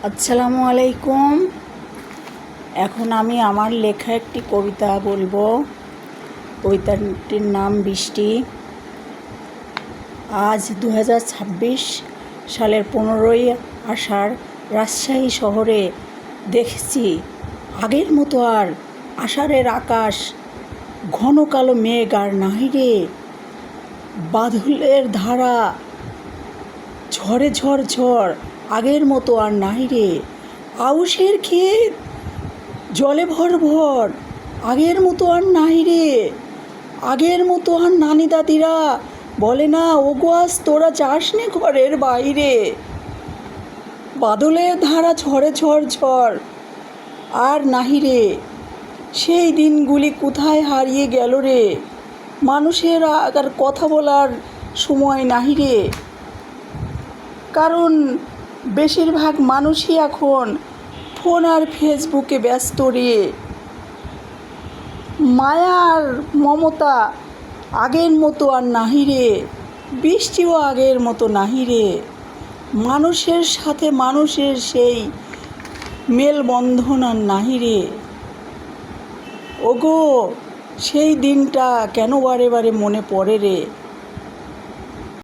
আসসালামু আলাইকুম। এখন আমি আমার লেখা একটি কবিতা বলবো। কবিতাটির নাম বৃষ্টি। আজ 2026 সালের 15ই আষাঢ় রাজশাহী শহরে দেখছি আগের মতো আর আষাঢ়ের আকাশ ঘন কালো মেঘ আর নাহি রে। বাদলের ধারা ঝড়ে ঝড় ঝড় আগের মতো আর নাহি রে। আউশের ক্ষেত জলে ভর ভর আগের মতো আর নাহি রে। আগের মতো আর নানি দাদিরা বলে না, ওগো আজ তোরা যাস নে ঘরের বাইরে। বাদলের ধারা ঝড়ে ঝড় ঝড় আর নাহি রে। সেই দিনগুলি কোথায় হারিয়ে গেল রে। মানুষের আর কথা বলার সময় নাহি রে। কারণ বেশিরভাগ মানুষই এখন ফোন আর ফেসবুকে ব্যস্ত রে। মায়া আর মমতা আগের মতো আর নাহি রে। বৃষ্টিও আগের মতো নাহি রে। মানুষের সাথে মানুষের সেই মেলবন্ধন আর নাহি রে। ওগো সেই দিনটা কেন বারে বারে মনে পড়ে রে।